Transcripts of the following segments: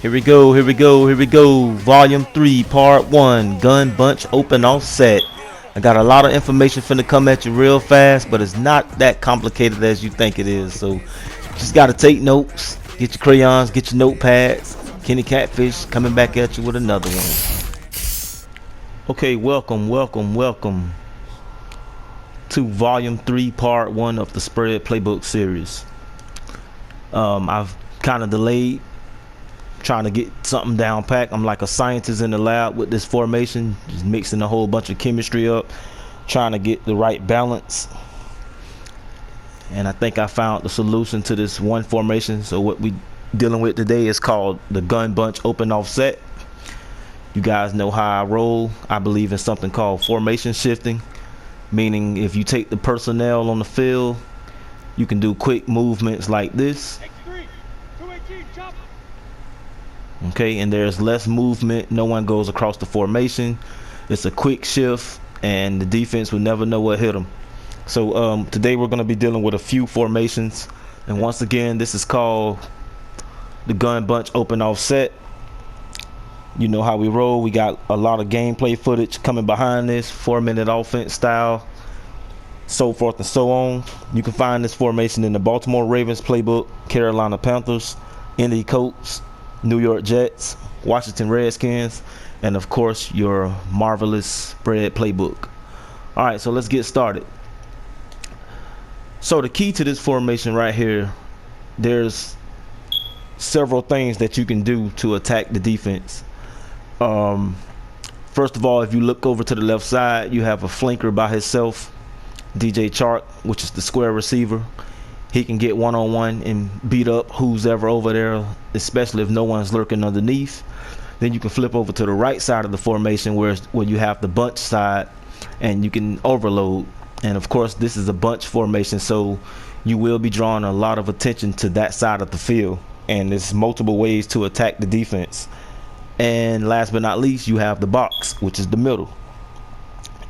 Here we go, here we go, here we go. Volume 3, Part 1, Gun Bunch Open Offset. I got a lot of information finna come at you real fast, but it's not that complicated as you think it is. So just gotta take notes, get your crayons, get your notepads. Kenny Catfish coming back at you with another one. Okay, welcome to Volume 3, Part 1 of the Spread Playbook series. I've kind of delayed trying to get something down packed. I'm like a scientist in the lab with this formation, just mixing a whole bunch of chemistry up, trying to get the right balance. And I think I found the solution to this one formation. So what we dealing with today is called the gun bunch open offset. You guys know how I roll. I believe in something called formation shifting, meaning if you take the personnel on the field, you can do quick movements like this. Okay, and there's less movement. No one goes across the formation. It's a quick shift, and the defense will never know what hit them. So today we're going to be dealing with a few formations, and once again, this is called the gun bunch open offset. You know how we roll. We got a lot of gameplay footage coming behind this 4-minute offense style, so forth and so on. You can find this formation in the Baltimore Ravens playbook, Carolina Panthers, Indy Colts, New York Jets, Washington Redskins, and of course your marvelous spread playbook. All right, so let's get started. So the key to this formation right here, there's several things that you can do to attack the defense. First of all, if you look over to the left side, you have a flanker by himself, DJ Chark, which is the square receiver. He can get one-on-one and beat up who's ever over there, especially if no one's lurking underneath. Then you can flip over to the right side of the formation where you have the bunch side, and you can overload. And of course, this is a bunch formation, so you will be drawing a lot of attention to that side of the field. And there's multiple ways to attack the defense. And last but not least, you have the box, which is the middle.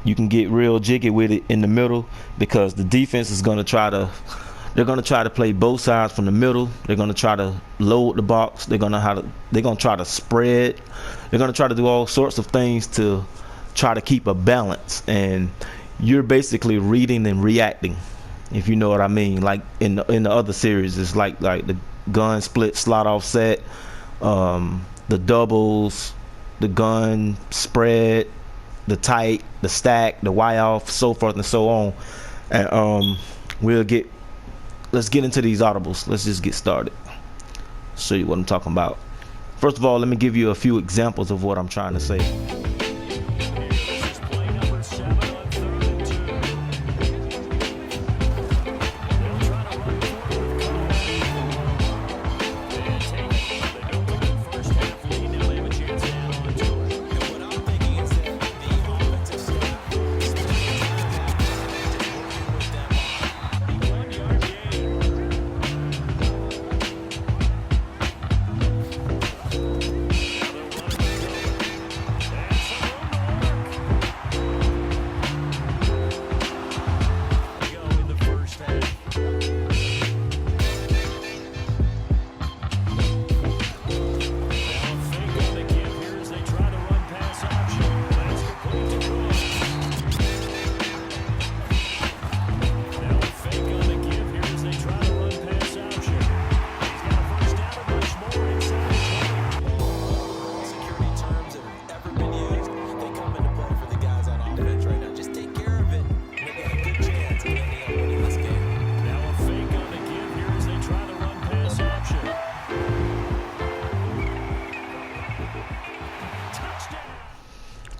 You can get real jiggy with it in the middle because the defense is going to try to play both sides from the middle. They're going to try to load the box. They're going to try to spread. They're going to try to do all sorts of things to try to keep a balance. And you're basically reading and reacting, if you know what I mean. Like in the other series, it's like the gun split slot offset, the doubles, the gun spread, the tight, the stack, the Y off, so forth and so on. And let's get into these audibles. Let's just get started. Show you what I'm talking about. First of all, let me give you a few examples of what I'm trying to say.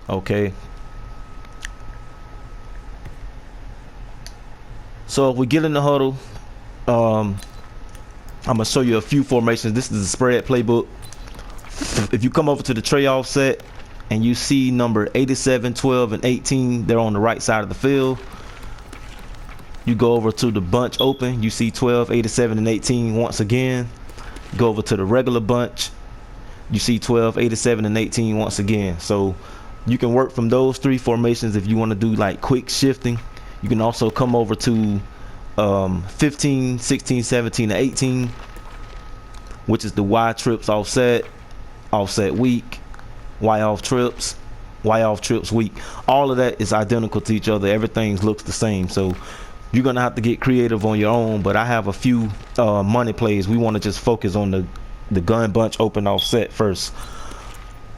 Okay, so if we get in the huddle, I'm gonna show you a few formations. This is the spread playbook. If you come over to the tray offset and you see number 87, 12, and 18, they're on the right side of the field. You go over to the bunch open, you see 12, 87, and 18 once again. Go over to the regular bunch, you see 12, 87, and 18 once again. So you can work from those three formations if you want to do like quick shifting. You can also come over to 15, 16, 17, and 18, which is the Y trips offset. offset weak, Y off trips, Y off trips weak. All of that is identical to each other. Everything looks the same. So you're gonna have to get creative on your own. But I have a few money plays. We want to just focus on the gun bunch open offset first.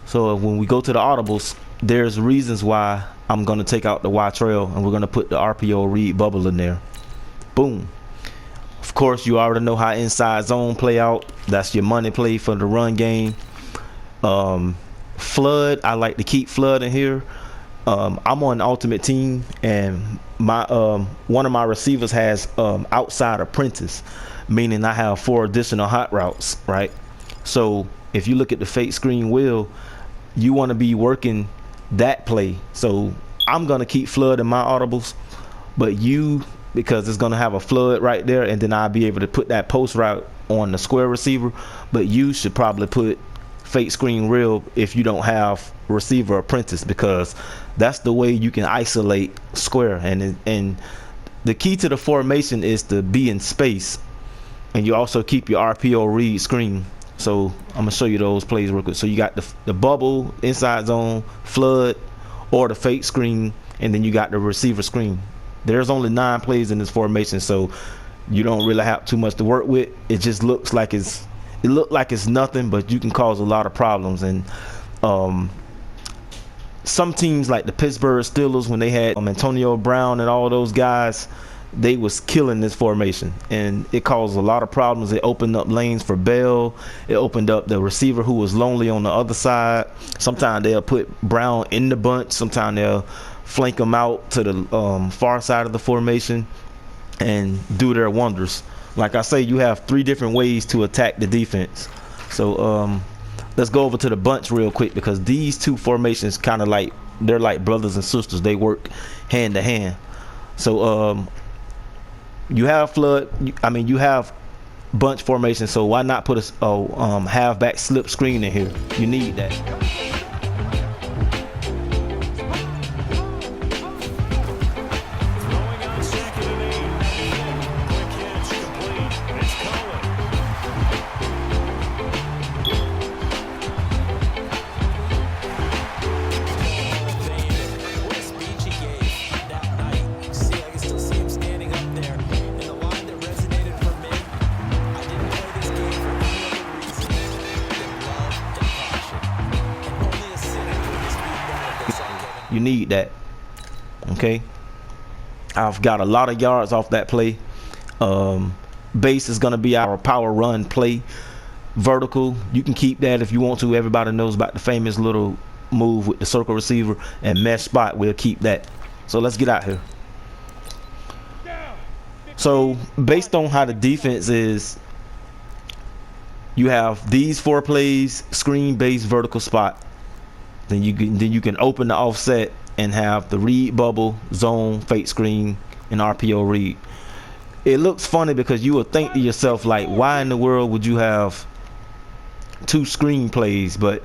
So when we go to the audibles, there's reasons why I'm gonna take out the Y trail and we're gonna put the RPO read bubble in there. Boom. Of course, you already know how inside zone play out. That's your money play for the run game. Flood, I like to keep flood in here. I'm on ultimate team, and my one of my receivers has outside apprentice, meaning I have 4 additional hot routes, right? So if you look at the fake screen wheel, you want to be working that play. So I'm gonna keep flood in my audibles, but you, because it's gonna have a flood right there, and then I'll be able to put that post route on the square receiver. But you should probably put fake screen real if you don't have receiver apprentice, because that's the way you can isolate square. And the key to the formation is to be in space, and you also keep your RPO read screen. So I'm gonna show you those plays real quick. So you got the bubble, inside zone, flood, or the fake screen, and then you got the receiver screen. There's only 9 plays in this formation, so you don't really have too much to work with. It just looks like it's nothing, but you can cause a lot of problems. And some teams like the Pittsburgh Steelers, when they had Antonio Brown and all those guys, they was killing this formation, and it caused a lot of problems. It opened up lanes for Bell. It opened up the receiver who was lonely on the other side. Sometimes they'll put Brown in the bunch. Sometimes they'll flank him out to the far side of the formation and do their wonders. Like I say, you have 3 different ways to attack the defense. So let's go over to the bunch real quick, because these 2 formations kind of like, they're like brothers and sisters. They work hand to hand. So you have flood, you have bunch formation, so why not put a halfback slip screen in here? You need that. You need that. Okay, I've got a lot of yards off that play. Base is going to be our power run play. Vertical, you can keep that if you want to. Everybody knows about the famous little move with the circle receiver and mesh spot. We'll keep that. So let's get out here. So based on how the defense is, you have these 4 plays: screen, base, vertical, spot. Then you can open the offset and have the read bubble, zone, fake screen, and RPO read. It looks funny because you would think to yourself, like, why in the world would you have 2 screen plays? But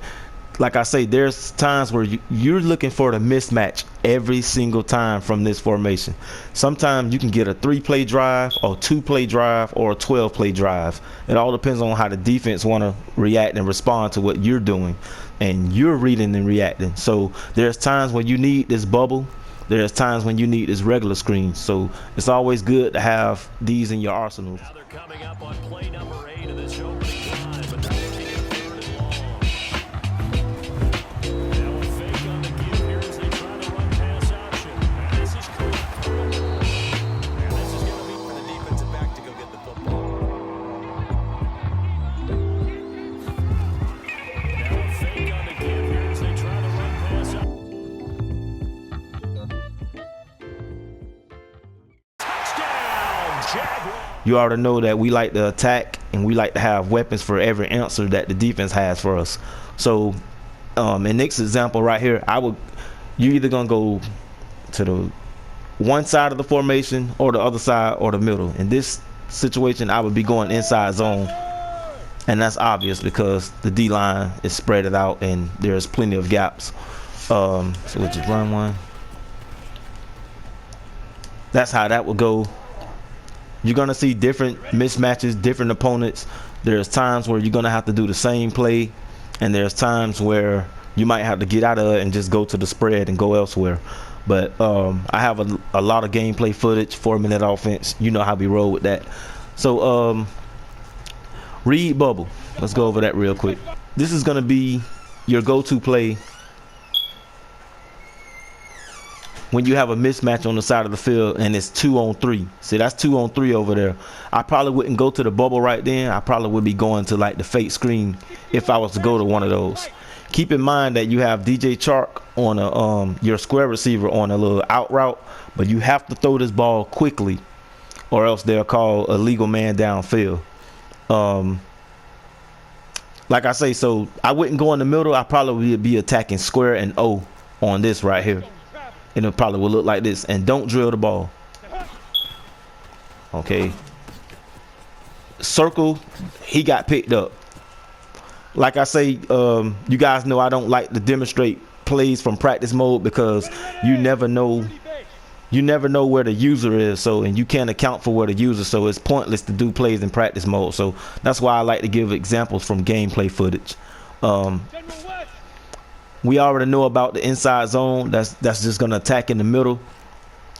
like I say, there's times where you're looking for the mismatch every single time from this formation. Sometimes you can get a 3-play drive, or 2-play drive, or a 12-play drive. It all depends on how the defense want to react and respond to what you're doing, and you're reading and reacting. So there's times when you need this bubble. There's times when you need this regular screen. So it's always good to have these in your arsenal. Now they're coming up on play number 8 of this opening drive, but they're looking at 3rd and long. Now a fake on the give here as they try to run pass option. And this is caught. And this is going to be for the defensive back to go get the football. Now a fake on the give here as they try to run pass option. You already know that we like to attack, and we like to have weapons for every answer that the defense has for us. So in Nick's example right here, you're either gonna go to the one side of the formation, or the other side, or the middle. In this situation, I would be going inside zone, and that's obvious because the D line is spread it out and there's plenty of gaps. So we'll just run one. That's how that would go. You're going to see different mismatches, different opponents. There's times where you're going to have to do the same play and there's times where you might have to get out of it and just go to the spread and go elsewhere. But I have a lot of gameplay footage, 4-minute offense. You know how we roll with that. So read bubble. Let's go over that real quick. This is going to be your go-to play when you have a mismatch on the side of the field and it's 2-on-3. See, that's 2-on-3 over there. I probably wouldn't go to the bubble right then. I probably would be going to like the fake screen if I was to go to one of those. Keep in mind that you have DJ Chark on a your square receiver on a little out route, but you have to throw this ball quickly or else they'll call a legal man downfield. Like I say, so I wouldn't go in the middle. I probably would be attacking square and O on this right here. And it probably will look like this. And don't drill the ball. Okay. Circle, he got picked up. Like I say, you guys know I don't like to demonstrate plays from practice mode because you never know where the user is, so, and you can't account for where the user, so it's pointless to do plays in practice mode. So that's why I like to give examples from gameplay footage. We already know about the inside zone. That's just going to attack in the middle.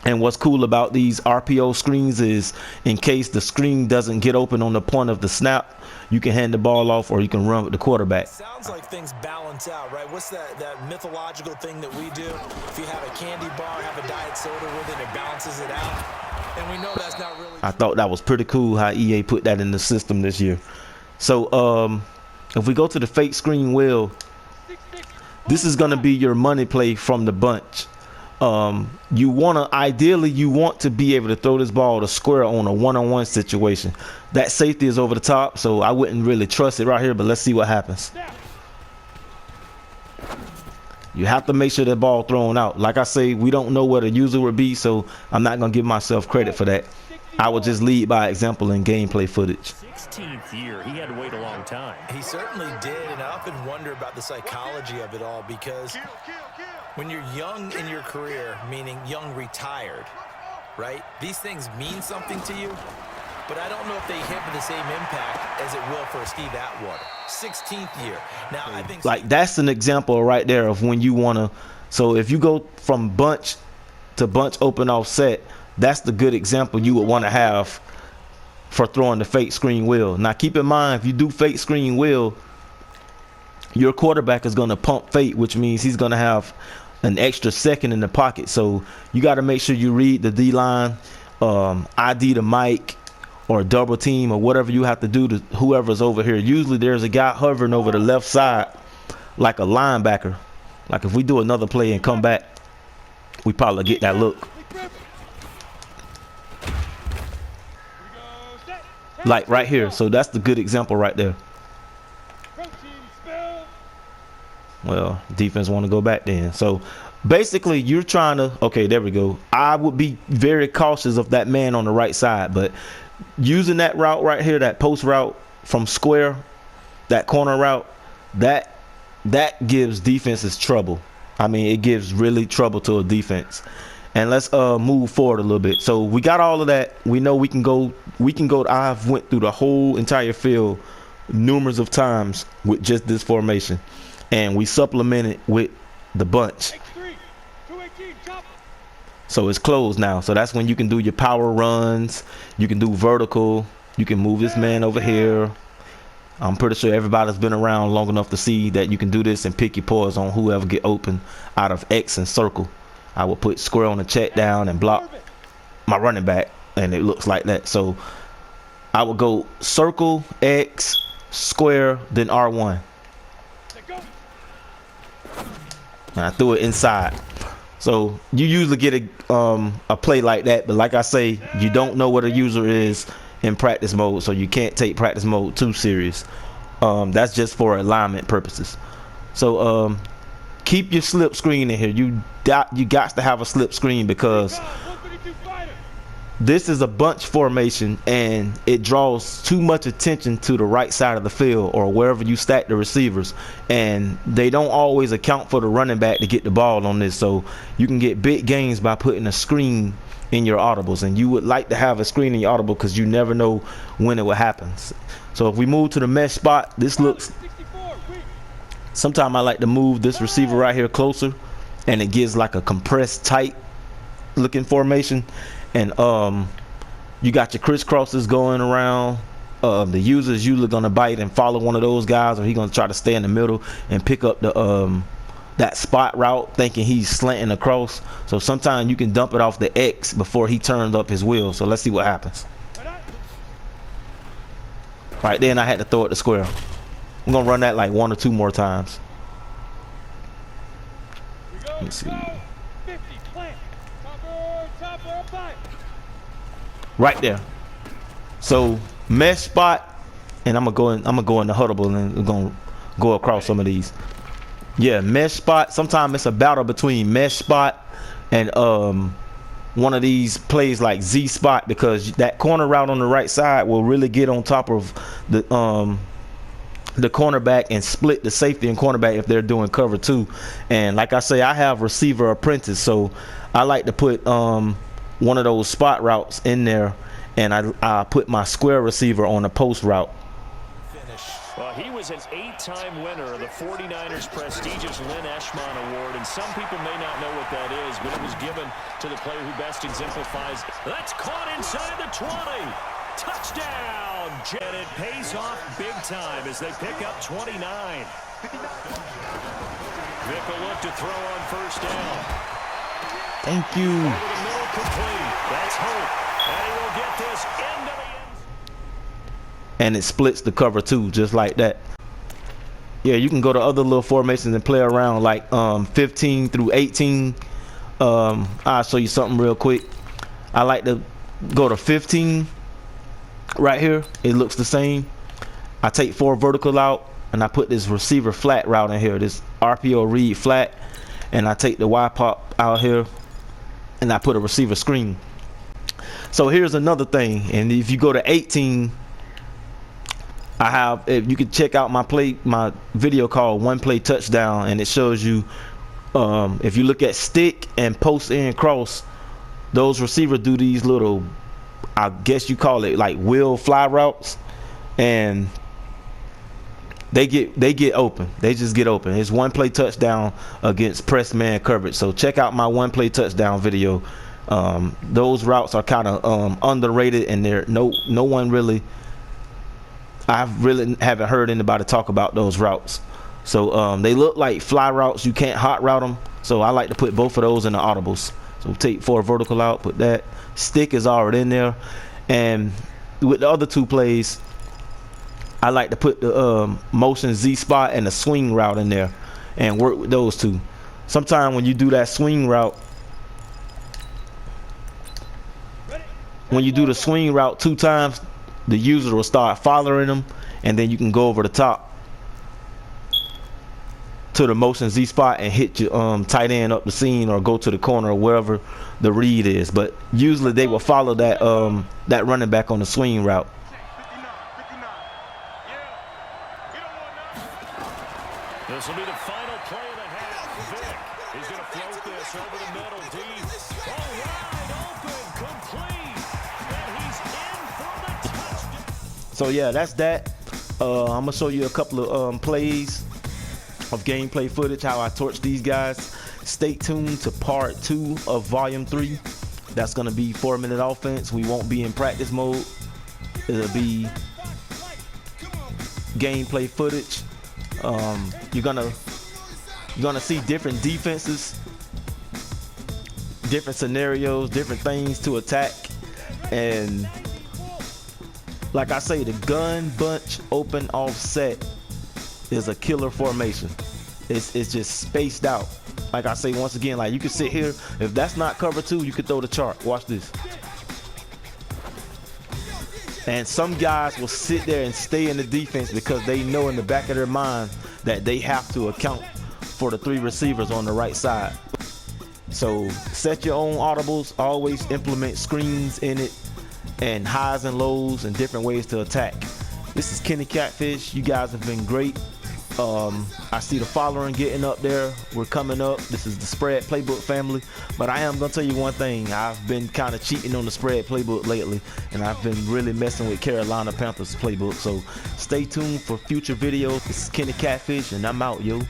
And what's cool about these RPO screens is in case the screen doesn't get open on the point of the snap, you can hand the ball off or you can run with the quarterback. Sounds like things balance out, right? What's that mythological thing that we do? If you have a candy bar, have a diet soda with it, it balances it out. And we know that's not really. I thought that was pretty cool how EA put that in the system this year. So if we go to the fake screen wheel, this is going to be your money play from the bunch. Ideally you want to be able to throw this ball to square on a one-on-one situation. That safety is over the top, so I wouldn't really trust it right here, but let's see what happens. You have to make sure that ball thrown out. Like I say, we don't know where the user would be, so I'm not going to give myself credit for that. I would just lead by example in gameplay footage. 16th year, he had to wait a long time. He certainly did, and I often wonder about the psychology of it all, because when you're young in your career, meaning young retired, right, these things mean something to you, but I don't know if they hit with the same impact as it will for Steve Atwater. 16th year. Now, I think like that's an example right there of when you want to. So if you go from bunch to bunch open offset, that's the good example you would want to have for throwing the fake screen wheel. Now keep in mind, if you do fake screen wheel, your quarterback is going to pump fake, which means he's going to have an extra second in the pocket. So you got to make sure you read the D-line, ID the mic, or double team, or whatever you have to do to whoever's over here. Usually there's a guy hovering over the left side like a linebacker. Like if we do another play and come back, we probably get that look. Like right here. So that's the good example right there. Well, defense want to go back then. So basically you're trying to, okay, there we go. I would be very cautious of that man on the right side, but using that route right here, that post route from square, that corner route, that gives defenses trouble. I mean, it gives really trouble to a defense. And let's move forward a little bit. So we got all of that. We know we can go. I've went through the whole entire field numerous of times with just this formation, and we supplement it with the bunch. So it's closed now. So that's when you can do your power runs. You can do vertical. You can move this man over here. I'm pretty sure everybody's been around long enough to see that you can do this and pick your poise on whoever get open out of X and circle. I would put square on the check down and block my running back, and it looks like that. So I would go circle, X, square, then R1. And I threw it inside. So you usually get a play like that, but like I say, you don't know what a user is in practice mode, so you can't take practice mode too serious. That's just for alignment purposes. So keep your slip screen in here. You got to have a slip screen because this is a bunch formation and it draws too much attention to the right side of the field or wherever you stack the receivers, and they don't always account for the running back to get the ball on this. So you can get big gains by putting a screen in your audibles, and you would like to have a screen in your audible because you never know when it will happen. So if we move to the mesh spot, this looks Sometimes I like to move this receiver right here closer, and it gives like a compressed, tight looking formation. And you got your crisscrosses going around. The user is usually gonna bite and follow one of those guys, or he's gonna try to stay in the middle and pick up the that spot route, thinking he's slanting across. So sometimes you can dump it off the X before he turns up his wheel. So let's see what happens. Right then, I had to throw it to square. I'm gonna run that like 1 or 2 more times. Let me see. Right there. So mesh spot, and I'm gonna go in the huddle, and we're gonna go across some of these. Yeah, mesh spot. Sometimes it's a battle between mesh spot and one of these plays like Z spot, because that corner route on the right side will really get on top of the cornerback and split the safety and cornerback if they're doing cover 2. And like I say, I have receiver apprentice, so I like to put one of those spot routes in there, and I put my square receiver on the post route. Well, he was an 8-time winner of the 49ers' prestigious Lynn Eshmon Award, and some people may not know what that is, but it was given to the player who best exemplifies. That's caught inside the 20. Touchdown! And it pays off big time as they pick up 29. Vick will look to throw on first down. Thank you. Over the middle, complete. That's Hope. And he will get this into the end. And it splits the cover 2 just like that. Yeah, you can go to other little formations and play around like 15 through 18. I'll show you something real quick. I like to go to 15 right here. It looks the same. I take 4 vertical out, and I put this receiver flat route in here, this RPO read flat, and I take the Y pop out here, and I put a receiver screen. So here's another thing, and if you go to 18, I have, if you can check out my video called One Play Touchdown, and it shows you if you look at stick and post and cross, those receivers do these little, I guess you call it like wheel fly routes, and they get open. They just get open. It's one play touchdown against press man coverage. So check out my one play touchdown video. Those routes are kind of underrated, and they're no one really. I really haven't heard anybody talk about those routes. So they look like fly routes. You can't hot route them. So I like to put both of those in the audibles. So take 4 vertical out, put that. Stick is already in there. And with the other 2 plays, I like to put the motion Z spot and the swing route in there and work with those 2. Sometimes when you do that swing route, when you do the swing route 2 times, the user will start following them, and then you can go over the top to the motion Z spot and hit your tight end up the seam, or go to the corner or wherever the read is. But usually they will follow that that running back on the swing route. This will be the final play of the half. Vick is going to float this over the middle deep. All wide open, complete, and he's in for the touchdown. So yeah, that's that. I'm gonna show you a couple of plays of gameplay footage, how I torch these guys. Stay tuned to part 2 of volume 3. That's gonna be 4-minute offense. We won't be in practice mode. It'll be gameplay footage. You're gonna see different defenses, different scenarios, different things to attack. And like I say, the gun bunch open offset is a killer formation. It's just spaced out. Like I say, once again, like you can sit here, if that's not cover 2, you can throw the chart. Watch this. And some guys will sit there and stay in the defense because they know in the back of their mind that they have to account for the 3 receivers on the right side. So set your own audibles. Always implement screens in it, and highs and lows, and different ways to attack. This is Kenny Catfish. You guys have been great. I see the following getting up there. We're coming up. This is the Spread Playbook family. But I am going to tell you one thing. I've been kind of cheating on the Spread Playbook lately, and I've been really messing with Carolina Panthers Playbook. So stay tuned for future videos. This is Kenny Catfish, and I'm out, yo.